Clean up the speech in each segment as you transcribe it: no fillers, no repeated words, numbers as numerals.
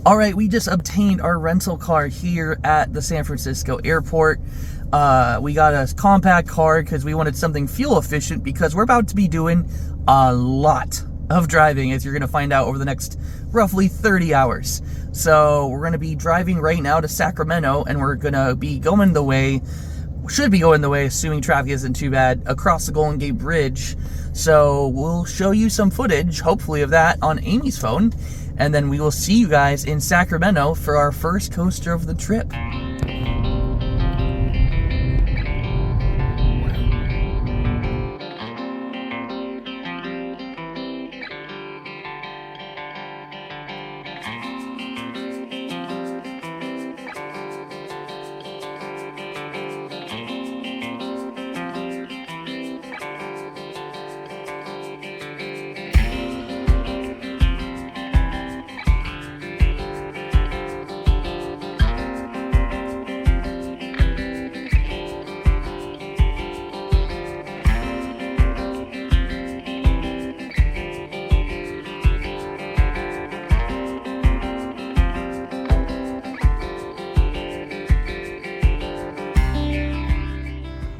All right, we just obtained our rental car here at the San Francisco airport. We got a compact car because we wanted something fuel efficient because we're about to be doing a lot of driving, as you're going to find out over the next roughly 30 hours. So we're going to be driving right now to Sacramento, and we're going to be going the way, should be going the way, assuming traffic isn't too bad, across the Golden Gate Bridge. So we'll show you some footage, hopefully, of that on Amy's phone. And then we will see you guys in Sacramento for our first coaster of the trip.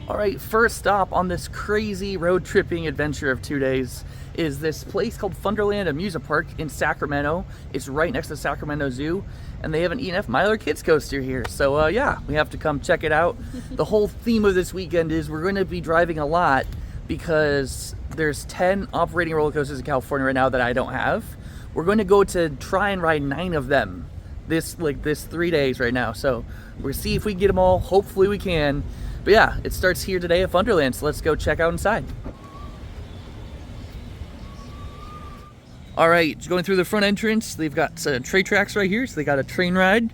Alright, first stop on this crazy road tripping adventure of 2 days is this place called Funderland Amusement Park in Sacramento. It's right next to the Sacramento Zoo, and they have an E&F Miler Kids Coaster here. So yeah, we have to come check it out. The whole theme of this weekend is we're going to be driving a lot because there's 10 operating roller coasters in California right now that I don't have. We're going to go to try and ride 9 of them this 3 days right now. So we'll see if we can get them all. Hopefully we can. But yeah, it starts here today at Funderland, so let's go check out inside. Alright, going through the front entrance, they've got train tracks right here, so they got a train ride.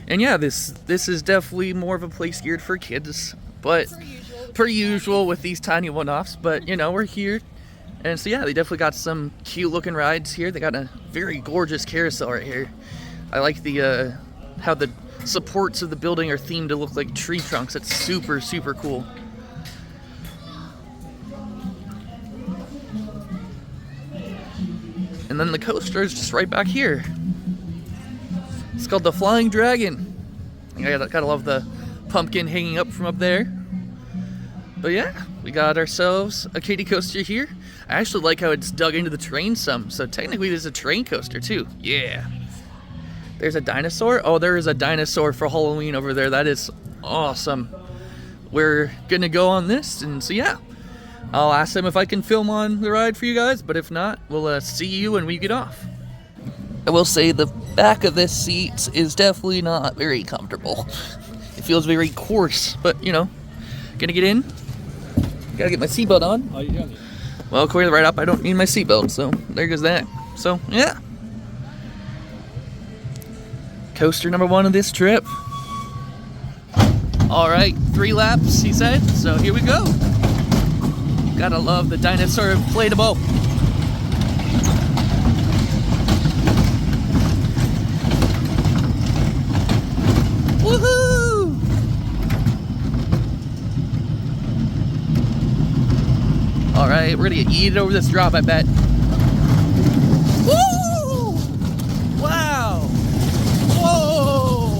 And yeah, this is definitely more of a place geared for kids, but per usual with these tiny one-offs. But you know, we're here. And so yeah, they definitely got some cute looking rides here. They got a very gorgeous carousel right here. I like the how the supports of the building are themed to look like tree trunks. It's super, super cool. And then the coaster is just right back here. It's called the Flying Dragon. I gotta love the pumpkin hanging up from up there. But yeah, we got ourselves a kiddie coaster here. I actually like how it's dug into the terrain some, so technically there's a train coaster too. Yeah. There's a dinosaur? Oh, there is a dinosaur for Halloween over there. That is awesome. We're gonna go on this, and so yeah. I'll ask them if I can film on the ride for you guys, but if not, we'll see you when we get off. I will say the back of this seat is definitely not very comfortable. It feels very coarse, but you know, gonna get in. Gotta get my seatbelt on. Oh, you got it. Well, according to the write-up, I don't need my seatbelt, so there goes that. So, yeah. Coaster number 1 of this trip. Alright, 3 laps, he said, so here we go. Gotta love the dinosaur inflatable. Woohoo! Alright, we're gonna get yeeted over this drop, I bet. Woo! Wow! Whoa!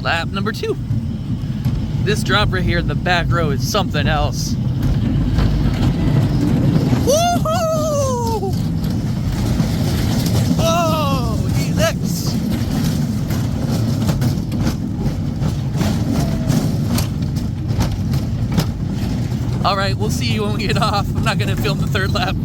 Lap number 2. This drop right here in the back row is something else. Woohoo! Oh, helix! Alright, we'll see you when we get off. I'm not gonna film the 3rd lap.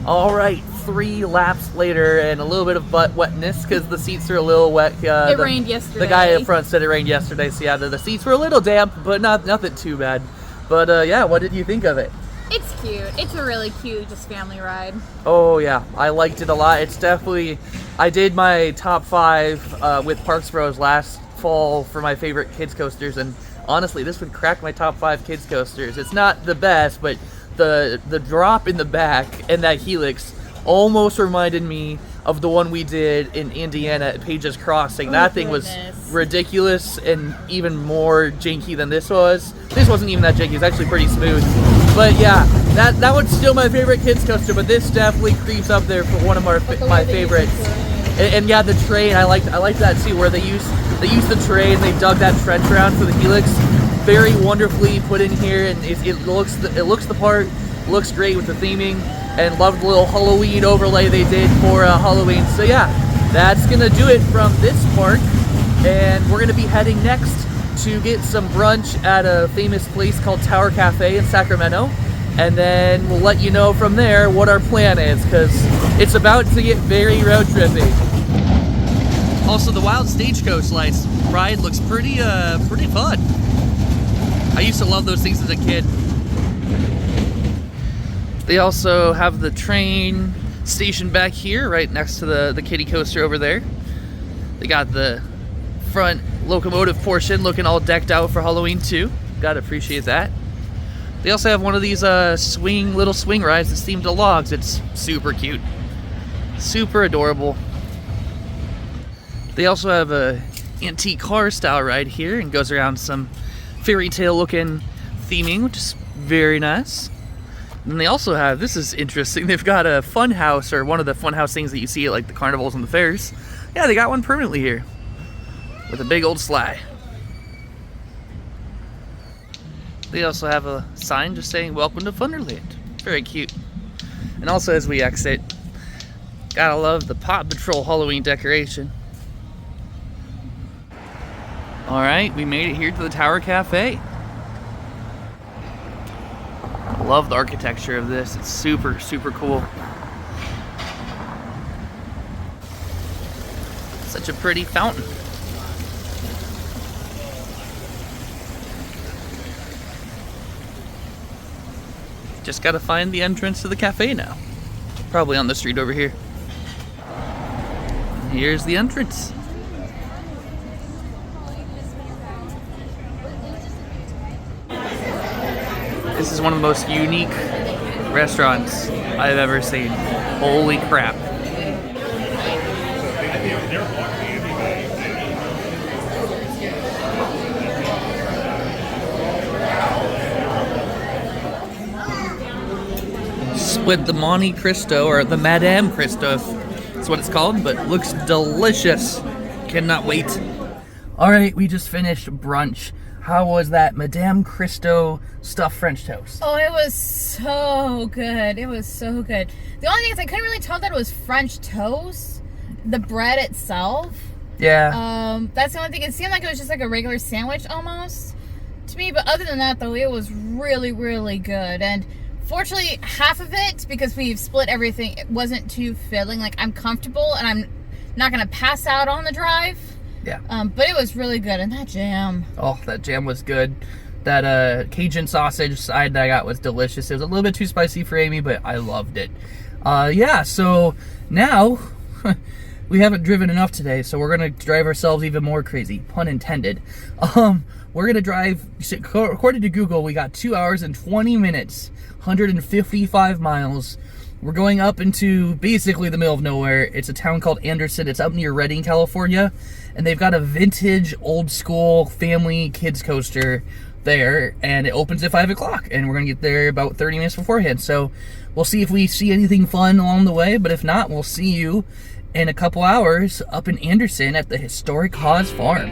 Alright, 3 laps later and a little bit of butt wetness because the seats are a little wet. It rained yesterday. The guy up front said it rained yesterday, so yeah, the seats were a little damp, but nothing too bad. But yeah, what did you think of it? It's cute. It's a really cute, just family ride. Oh yeah, I liked it a lot. It's definitely, I did my top 5 with Parks Bros last fall for my favorite kids coasters, and honestly, this would crack my top 5 kids coasters. It's not the best, but the drop in the back and that helix almost reminded me of the one we did in Indiana at Page's Crossing. That thing was ridiculous and even more janky than this was. This wasn't even that janky. It was actually pretty smooth. But yeah, that one's still my favorite kids coaster, but this definitely creeps up there for one of my favorites. And yeah, the train, I like that too, where they use the train, they dug that trench around for the helix. Very wonderfully put in here, and it looks the part, looks great with the theming, and loved the little Halloween overlay they did for Halloween. So yeah, that's gonna do it from this park, and we're gonna be heading next to get some brunch at a famous place called Tower Cafe in Sacramento, and then we'll let you know from there what our plan is, because it's about to get very road trippy. Also, the Wild Stagecoach ride looks pretty fun. I used to love those things as a kid. They also have the train station back here, right next to the kiddie coaster over there. They got the front locomotive portion looking all decked out for Halloween too. Gotta appreciate that. They also have one of these little swing rides that's themed to logs. It's super cute, super adorable. They also have a antique car style ride here and goes around some fairy tale looking theming, which is very nice. And they also have, this is interesting, they've got a fun house, or one of the fun house things that you see at like the carnivals and the fairs. Yeah, they got one permanently here with a big old sleigh. They also have a sign just saying welcome to Funderland. Very cute. And also as we exit, gotta love the Paw Patrol Halloween decoration. Alright, we made it here to the Tower Cafe. Love the architecture of this. It's super, super cool. Such a pretty fountain. Just gotta find the entrance to the cafe now. Probably on the street over here. And here's the entrance. This is one of the most unique restaurants I've ever seen. Holy crap. Split the Monte Cristo, or the Madame Cristo, that's what it's called, but looks delicious. Cannot wait. Alright, we just finished brunch. How was that Madame Cristo stuffed French toast? Oh, it was so good. It was so good. The only thing is I couldn't really tell that it was French toast. The bread itself. Yeah. That's the only thing. It seemed like it was just like a regular sandwich almost to me. But other than that, though, it was really, really good. And fortunately, half of it, because we've split everything, it wasn't too filling. Like, I'm comfortable and I'm not going to pass out on the drive. Yeah. But it was really good. And that jam. Oh, that jam was good. That Cajun sausage side that I got was delicious. It was a little bit too spicy for Amy, but I loved it. Yeah, so now we haven't driven enough today, so we're going to drive ourselves even more crazy. Pun intended. We're going to drive, according to Google, we got 2 hours and 20 minutes, 155 miles. We're going up into basically the middle of nowhere. It's a town called Anderson. It's up near Redding, California. And they've got a vintage, old school family kids coaster there. And it opens at 5 o'clock. And we're going to get there about 30 minutes beforehand. So we'll see if we see anything fun along the way. But if not, we'll see you in a couple hours up in Anderson at the Historic Hawes Farm.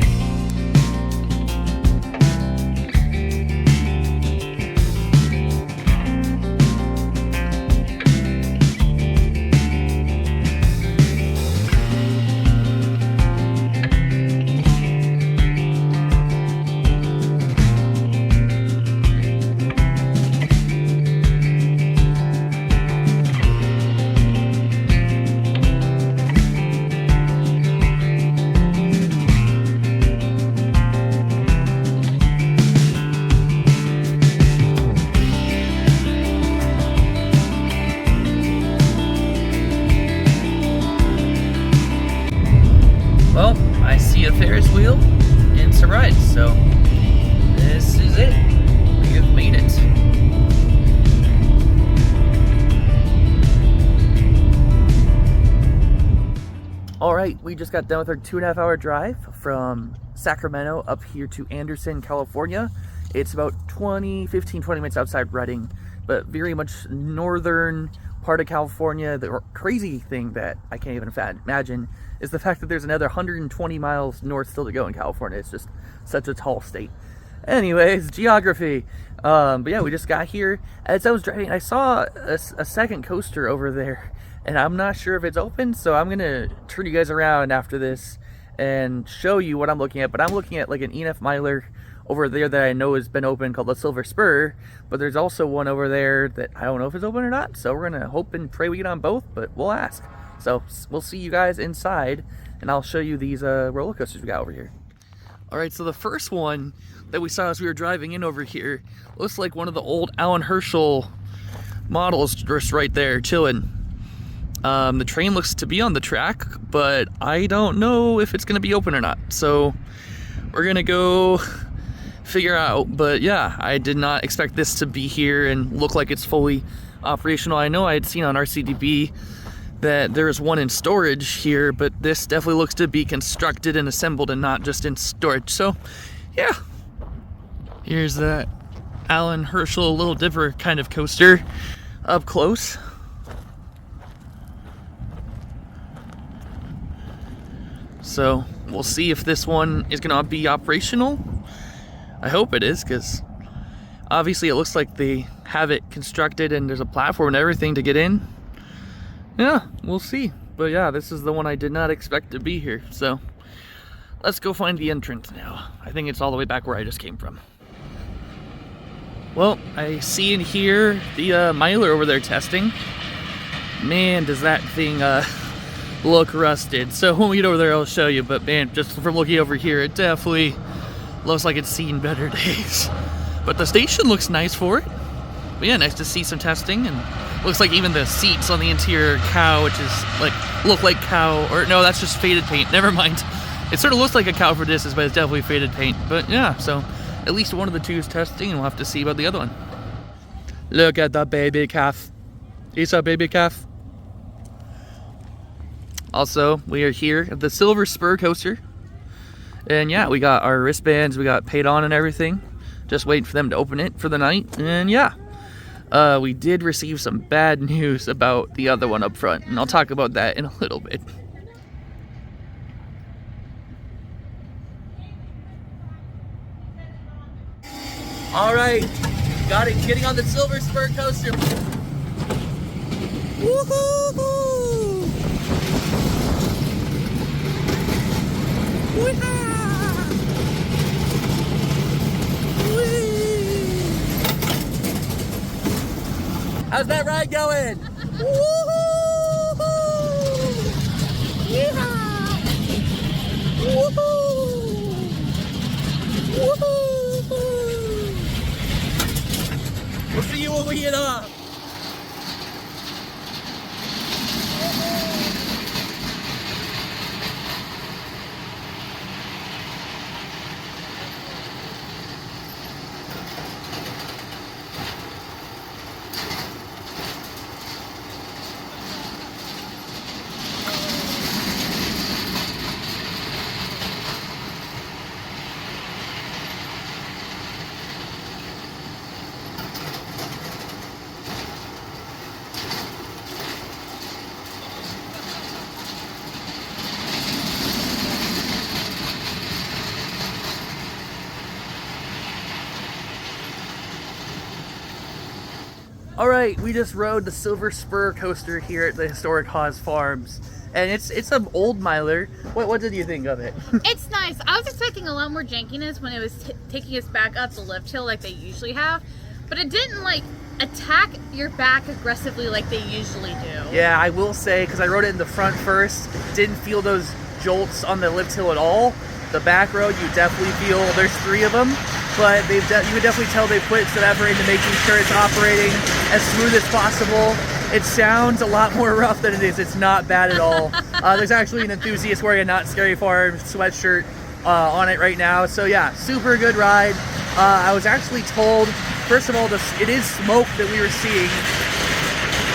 is it. We have made it. All right, we just got done with our 2.5 hour drive from Sacramento up here to Anderson, California. It's about 20 minutes outside Redding, but very much northern part of California. The crazy thing that I can't even imagine is the fact that there's another 120 miles north still to go in California. It's just such a tall state. Anyways, geography. But yeah, we just got here. As I was driving, I saw a second coaster over there, and I'm not sure if it's open, so I'm gonna turn you guys around after this and show you what I'm looking at. But I'm looking at like an E&F Miler over there that I know has been open called the Silver Spur, but there's also one over there that I don't know if it's open or not, so we're gonna hope and pray we get on both, but we'll ask. So we'll see you guys inside, and I'll show you these roller coasters we got over here. All right, so the first one that we saw as we were driving in over here looks like one of the old Alan Herschel models just right there chilling. The train looks to be on the track, but I don't know if it's gonna be open or not, so we're gonna go figure out. But yeah, I did not expect this to be here and look like it's fully operational. I know I had seen on RCDB that there is one in storage here, but this definitely looks to be constructed and assembled and not just in storage. So yeah, here's that Alan Herschel Little Dipper kind of coaster up close. So we'll see if this one is gonna be operational. I hope it is, because obviously it looks like they have it constructed and there's a platform and everything to get in. Yeah, we'll see. But yeah, this is the one I did not expect to be here. So let's go find the entrance now. I think it's all the way back where I just came from. Well, I see and hear the Miler over there testing. Man, does that thing look rusted. So when we get over there, I'll show you. But man, just from looking over here, it definitely looks like it's seen better days. But the station looks nice for it. But yeah, nice to see some testing, and looks like even the seats on the interior cow, which is like, look like cow, or no, that's just faded paint. Never mind. It sort of looks like a cow for distance, but it's definitely faded paint. But yeah, so at least one of the two is testing, and we'll have to see about the other one. Look at the baby calf. He's a baby calf. Also, we are here at the Silver Spur coaster. And yeah, we got our wristbands, we got paid on and everything. Just waiting for them to open it for the night. And yeah, we did receive some bad news about the other one up front, and I'll talk about that in a little bit. All right, got it. Getting on the Silver Spur coaster. Woohoo! How's that ride going? Woohoo! Yeehaw! Woohoo! Woohoo! We'll see you when we get up. All right, we just rode the Silver Spur coaster here at the Historic Hawes Farms, and it's an old Miler. What did you think of it? It's nice. I was expecting a lot more jankiness when it was taking us back up the lift hill like they usually have, but it didn't like attack your back aggressively like they usually do. Yeah, I will say, because I rode it in the front first, didn't feel those jolts on the lift hill at all. The back road, you definitely feel, there's 3 of them, but you can definitely tell they put some effort into making sure it's operating as smooth as possible. It sounds a lot more rough than it is. It's not bad at all. There's actually an enthusiast wearing a Not Scary Farm sweatshirt on it right now. So yeah, super good ride. I was actually told, first of all, it is smoke that we were seeing.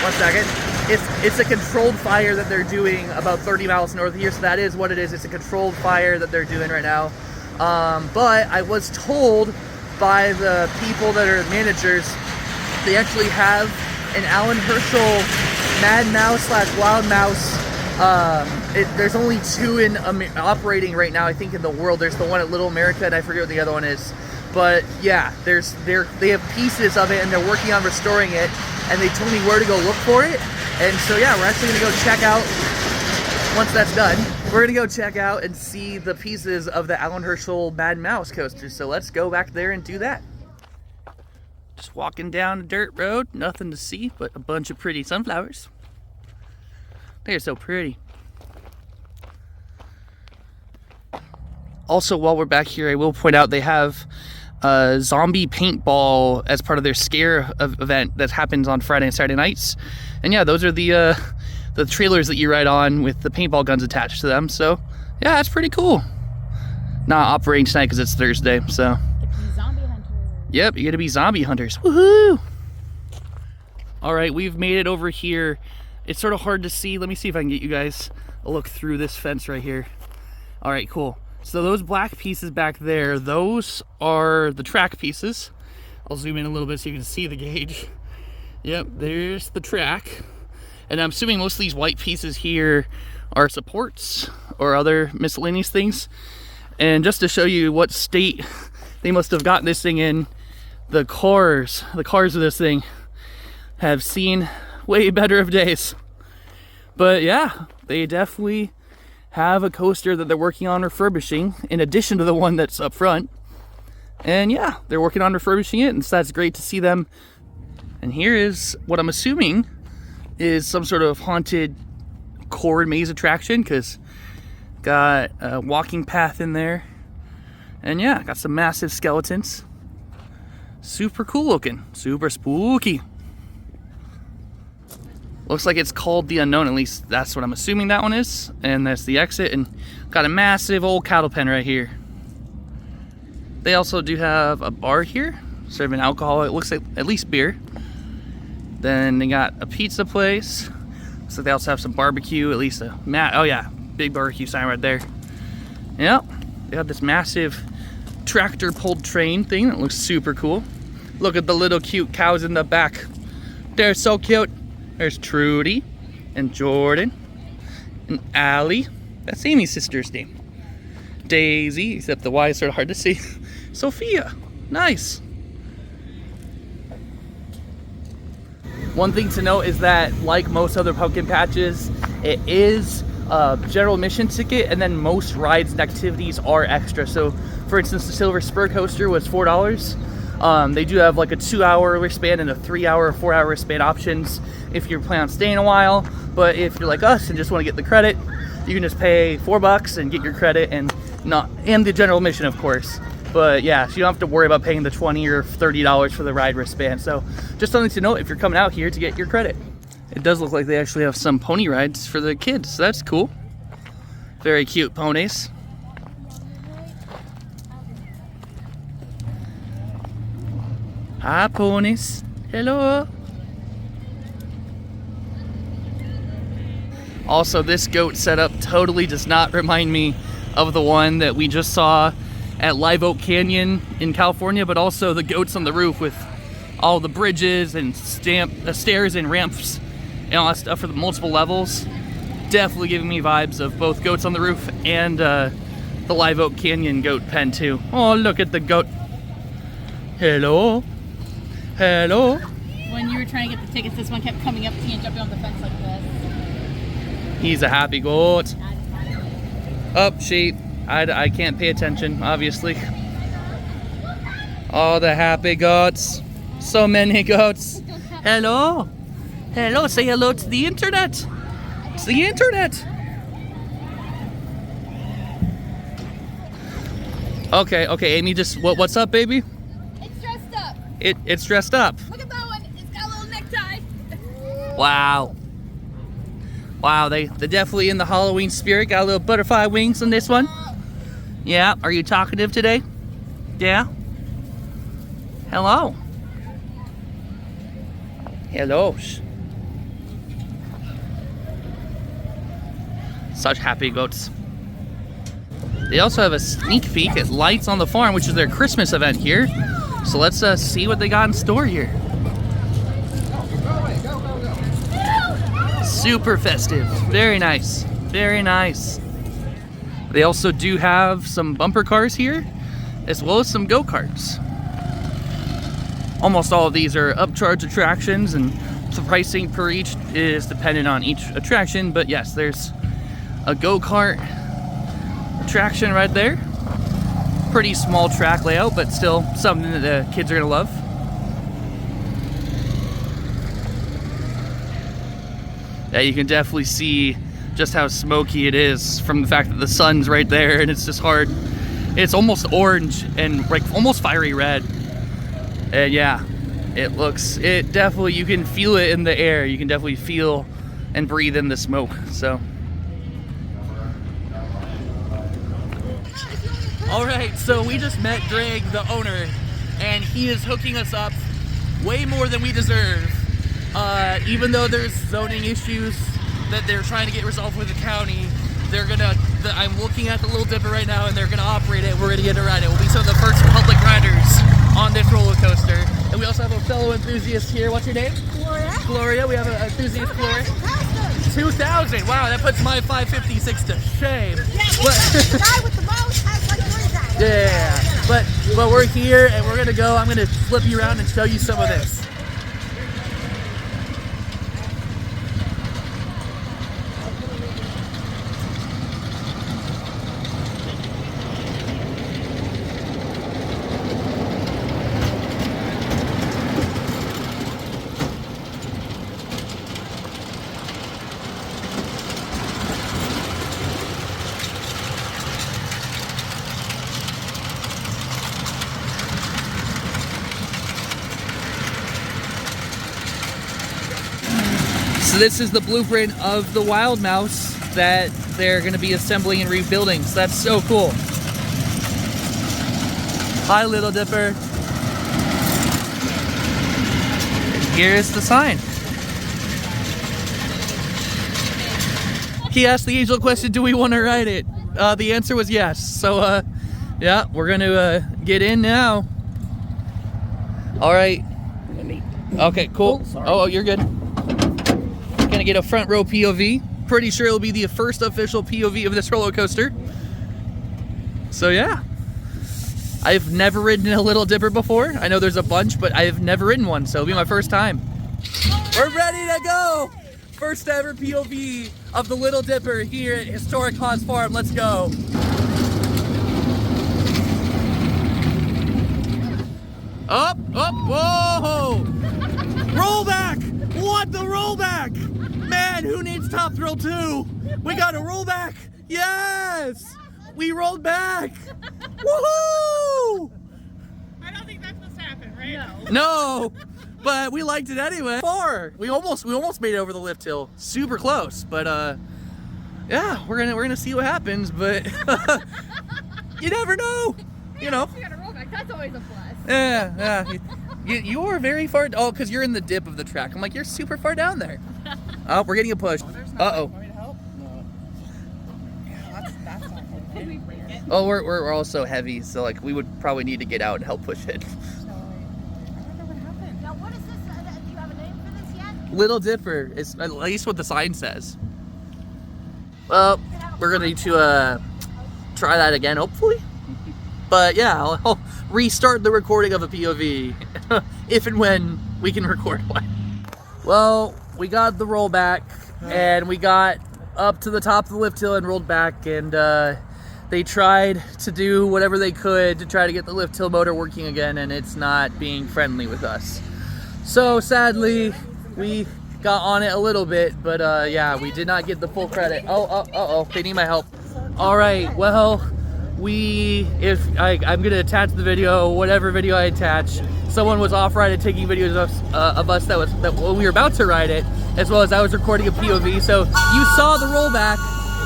1 second. It's a controlled fire that they're doing about 30 miles north of here, so that is what it is. It's a controlled fire that they're doing right now. But I was told by the people that are managers, they actually have an Alan Herschel Mad Mouse / Wild Mouse. There's only 2 operating right now, I think, in the world. There's the one at Little America, and I forget what the other one is. But yeah, they have pieces of it, and they're working on restoring it. And they told me where to go look for it. And so yeah, we're actually gonna go check out, once that's done, we're gonna go check out and see the pieces of the Alan Herschel Mad Mouse coaster. So let's go back there and do that. Just walking down a dirt road, nothing to see but a bunch of pretty sunflowers. They're so pretty. Also, while we're back here, I will point out they have zombie paintball as part of their scare event that happens on Friday and Saturday nights. And yeah, those are the trailers that you ride on with the paintball guns attached to them. So yeah, that's pretty cool. Not operating tonight because it's Thursday, so. Zombie hunters. Yep, you gotta be zombie hunters. Woohoo! All right, we've made it over here. It's sort of hard to see. Let me see if I can get you guys a look through this fence right here. All right, cool. So those black pieces back there, those are the track pieces. I'll zoom in a little bit so you can see the gauge. Yep, there's the track. And I'm assuming most of these white pieces here are supports or other miscellaneous things. And just to show you what state they must have gotten this thing in, the cars of this thing have seen way better of days. But yeah, they definitely have a coaster that they're working on refurbishing in addition to the one that's up front. And yeah, they're working on refurbishing it, and so that's great to see them. And here is what I'm assuming is some sort of haunted cord maze attraction, because got a walking path in there. And yeah, got some massive skeletons. Super cool looking, super spooky. Looks like it's called The Unknown, at least that's what I'm assuming that one is. And that's the exit, and got a massive old cattle pen right here. They also do have a bar here, serving alcohol. It looks like at least beer. Then they got a pizza place. So they also have some barbecue, at least oh yeah, big barbecue sign right there. Yep, they have this massive tractor pulled train thing that looks super cool. Look at the little cute cows in the back. They're so cute. There's Trudy and Jordan and Allie. That's Amy's sister's name. Daisy, except the Y is sort of hard to see. Sophia, nice. One thing to note is that, like most other pumpkin patches, it is a general admission ticket, and then most rides and activities are extra. So, for instance, the Silver Spur coaster was $4. They do have like a 2-hour wristband and a 3-hour, 4-hour wristband options if you're planning on staying a while. But if you're like us and just want to get the credit, you can just pay $4 and get your credit, and the general admission, of course. But yeah, so you don't have to worry about paying the $20 or $30 for the ride wristband. So just something to note if you're coming out here to get your credit. It does look like they actually have some pony rides for the kids, so that's cool. Very cute ponies. Hi, ponies. Hello. Also, this goat setup totally does not remind me of the one that we just saw at Live Oak Canyon in California, but also the goats on the roof with all the bridges and stairs and ramps and all that stuff for the multiple levels. Definitely giving me vibes of both goats on the roof and the Live Oak Canyon goat pen too. Oh, look at the goat. Hello. Hello. When you were trying to get the tickets, this one kept coming up to you and jumping on the fence like this. He's a happy goat. Up, sheep. I can't pay attention, obviously. Oh, the happy goats. So many goats. Hello. Hello, say hello to the internet. It's the internet. Okay, Amy, just what's up, baby? It's dressed up. It's dressed up. Look at that one. It's got a little necktie. Wow. Wow, they're definitely in the Halloween spirit. Got a little butterfly wings on this one. Yeah, are you talkative today? Yeah? Hello. Hello. Such happy goats. They also have a sneak peek at Lights on the Farm, which is their Christmas event here. So let's see what they got in store here. Super festive. Very nice. Very nice. They also do have some bumper cars here, as well as some go-karts. Almost all of these are upcharge attractions, and the pricing per each is dependent on each attraction. But yes, there's a go-kart attraction right there. Pretty small track layout, but still something that the kids are gonna love. Yeah, you can definitely see just how smoky it is from the fact that the sun's right there, and it's just hard. It's almost orange and like almost fiery red. And yeah, it definitely, you can feel it in the air. You can definitely feel and breathe in the smoke, so. All right, so we just met Greg, the owner, and he is hooking us up way more than we deserve. Even though there's zoning issues that they're trying to get resolved with the county, I'm looking at the Little Dipper right now, and they're gonna operate it. We're gonna get to ride it. We'll be some of the first public riders on this roller coaster. And we also have a fellow enthusiast here. What's your name? Gloria. Gloria. We have an enthusiast, Gloria. 2,000. Wow, that puts my 556 to shame. Yeah, the guy with the most has like 3,000. Yeah, but we're here and we're gonna go. I'm gonna flip you around and show you some of this. So this is the blueprint of the Wild Mouse that they're going to be assembling and rebuilding. So that's so cool. Hi, Little Dipper. Here's the sign. He asked the age-old question, do we want to ride it? The answer was yes. So, yeah, we're going to get in now. All right. Okay, cool. Oh, you're good. Gonna get a front row POV. Pretty sure it'll be the first official POV of this roller coaster. So yeah, I've never ridden a Little Dipper before. I know there's a bunch, but I've never ridden one, so it'll be my first time. We're ready to go. First ever POV of the Little Dipper here at Historic Hawes Farm. Let's go. Up, whoa! Roll back! What the rollback? Man, who needs Top Thrill 2? We got a rollback! Yes! We rolled back! Woohoo! I don't think that's supposed to happen, right? No, but we liked it anyway. We almost made it over the lift hill. Super close, but yeah, we're gonna see what happens, but you never know. You know. You got a rollback. That's always a plus. Yeah. You are very far. Oh, because you're in the dip of the track. I'm like, you're super far down there. Oh, we're getting a push. Uh-oh. Want me to help? No. Yeah, that's not helpful. Can we bring it? Oh, we're also heavy, so like we would probably need to get out and help push it. I wonder what happened. Now, what is this? Do you have a name for this yet? Little Dipper is at least what the sign says. Well, we're gonna need to try that again, hopefully. But yeah, I'll restart the recording of a POV if and when we can record one. Well, we got the rollback and we got up to the top of the lift hill and rolled back, and they tried to do whatever they could to try to get the lift hill motor working again, and it's not being friendly with us. So sadly, we got on it a little bit, but yeah, we did not get the full credit. Oh, they need my help. All right, well, I'm gonna attach the video, whatever video I attach. Someone was off-riding taking videos of us that when we were about to ride it, as well as I was recording a POV. So you saw the rollback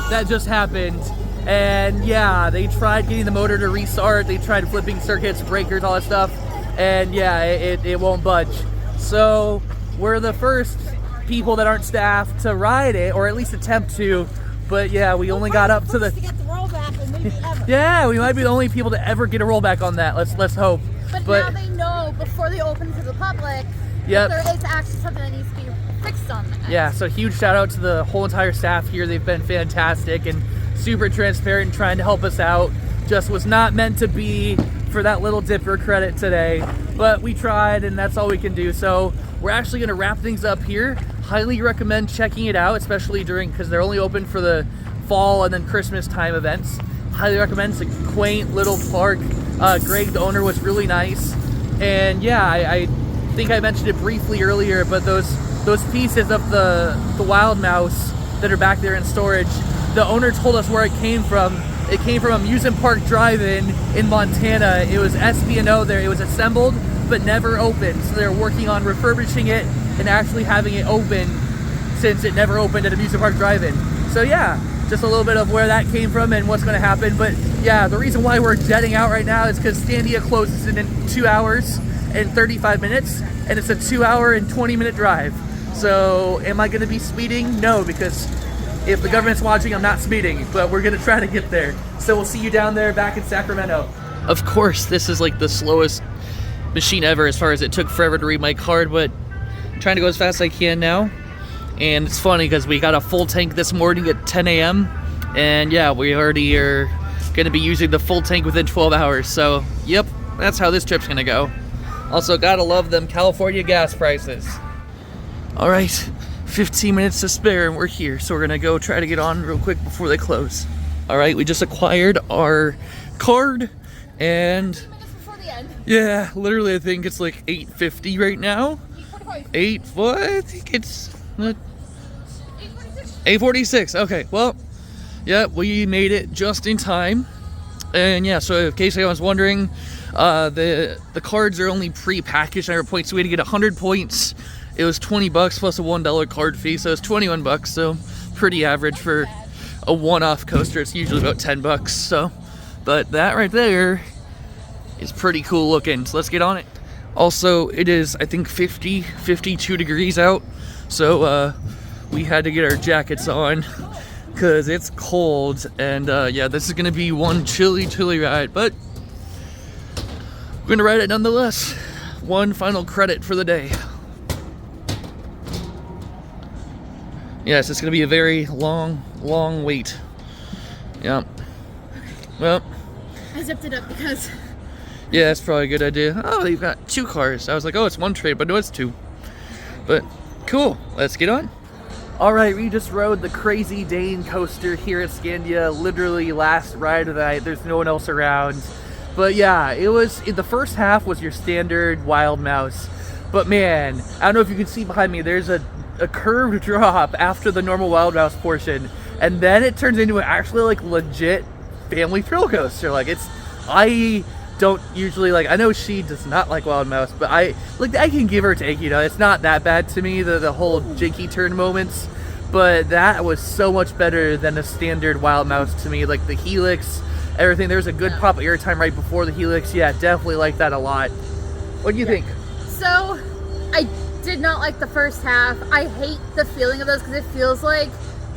that just happened, and yeah, they tried getting the motor to restart. They tried flipping circuits, breakers, all that stuff. and yeah, it won't budge. So we're the first people that aren't staffed to ride it, or at least attempt to. But yeah, we only got up to the. To get the rollback and maybe ever. Yeah, we might be the only people to ever get a rollback on that. Let's hope. But now they know before they open to the public. Yep. That there is actually something that needs to be fixed on that. Yeah, so huge shout out to the whole entire staff here. They've been fantastic and super transparent and trying to help us out. Just was not meant to be for that little dipper credit today, but we tried and that's all we can do. So we're actually going to wrap things up here. Highly recommend checking it out, especially because they're only open for the fall and then Christmas time events. Highly recommend. It's a quaint little park. Greg, the owner, was really nice. And yeah, I think I mentioned it briefly earlier, but those pieces of the wild mouse that are back there in storage, the owner told us where it came from. It came from Amusement Park Drive-In in Montana. It was SB&O there. It was assembled but never opened. So they're working on refurbishing it and actually having it open, since it never opened at Amusement Park Drive-In. So yeah, just a little bit of where that came from and what's going to happen. But yeah, the reason why we're jetting out right now is because Scandia closes in 2 hours and 35 minutes, and it's a 2 hour and 20-minute drive. So am I going to be speeding? No, because if the government's watching, I'm not speeding, but we're going to try to get there. So we'll see you down there back in Sacramento. Of course, this is like the slowest machine ever as far as it took forever to read my card, but I'm trying to go as fast as I can now. And it's funny because we got a full tank this morning at 10 a.m. And yeah, we already are going to be using the full tank within 12 hours. So yep, that's how this trip's going to go. Also, gotta love them California gas prices. All right, 15 minutes to spare and we're here. So we're gonna go try to get on real quick before they close. All right, we just acquired our card and Before the end. yeah, literally I think it's like $8.50 right now. What? I think it's $8.46. Okay, well, yeah, we made it just in time. And yeah, so in case anyone's wondering, the cards are only pre-packaged and points, so we had to get 100 points. It was $20 plus a $1 card fee, so it's $21. So pretty average for a one-off coaster. It's usually about $10. So, but that right there is pretty cool looking. So let's get on it. Also, it is I think 52 degrees out, so we had to get our jackets on because it's cold. And yeah, this is gonna be one chilly ride, but we're gonna ride it nonetheless. One final credit for the day. Yes, it's gonna be a very long wait. Yeah. Well, I zipped it up because. Yeah, that's probably a good idea. Oh, they've got 2 cars. I was like, oh, it's one trade, but no, it's 2. But cool. Let's get on. All right, we just rode the Crazy Dane coaster here at Scandia. Literally last ride of the night. There's no one else around. But yeah, the first half was your standard wild mouse. But man, I don't know if you can see behind me, there's a curved drop after the normal wild mouse portion. And then it turns into an actually like legit family thrill coaster. Like I don't usually like, I know she does not like wild mouse, but I can give or take, it's not that bad to me, the whole jinky turn moments. But that was so much better than a standard wild mouse to me. Like the helix, everything. There was a good pop of airtime right before the helix. Yeah, definitely like that a lot. What do you think? So, I did not like the first half. I hate the feeling of those because it feels like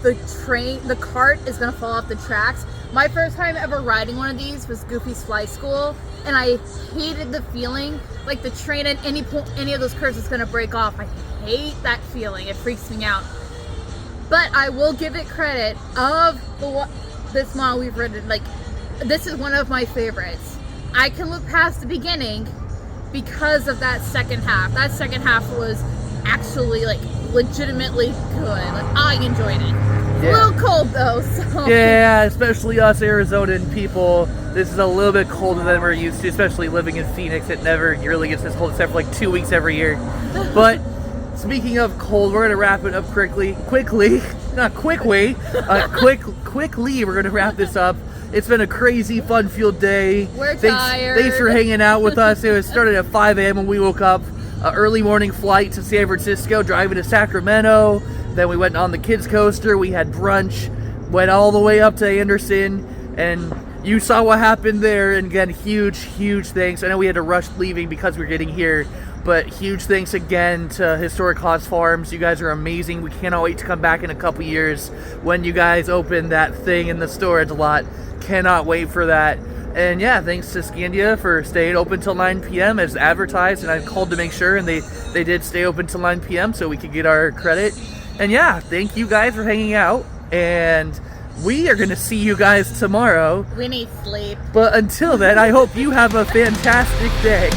the cart is gonna fall off the tracks. My first time ever riding one of these was Goofy's Fly School, and I hated the feeling like the train at any of those curves is gonna break off. I hate that feeling. It freaks me out. But I will give it credit of this model we've ridden. Like, this is one of my favorites. I can look past the beginning because of that second half. That second half was actually like legitimately good. Like, I enjoyed it. Yeah. A little cold though, so. Yeah, especially us Arizonan people. This is a little bit colder than we're used to, especially living in Phoenix. It never really gets this cold except for like 2 weeks every year. But speaking of cold, we're gonna wrap it up quickly. We're gonna wrap this up. It's been a crazy fun-filled day. We're tired. Thanks for hanging out with us. It started at 5 a.m. when we woke up. Early morning flight to San Francisco, driving to Sacramento. Then we went on the kids coaster. We had brunch. Went all the way up to Anderson, and you saw what happened there, and again, huge thanks. I know we had to rush leaving because we're getting here, but huge thanks again to Historic Hawes Farms. You guys are amazing. We cannot wait to come back in a couple years when you guys open that thing in the storage lot. Cannot wait for that. And yeah, thanks to Scandia for staying open till 9 p.m. as advertised, and I called to make sure, and they did stay open till 9 p.m. so we could get our credit. And yeah, thank you guys for hanging out, and we are going to see you guys tomorrow. We need sleep. But until then, I hope you have a fantastic day.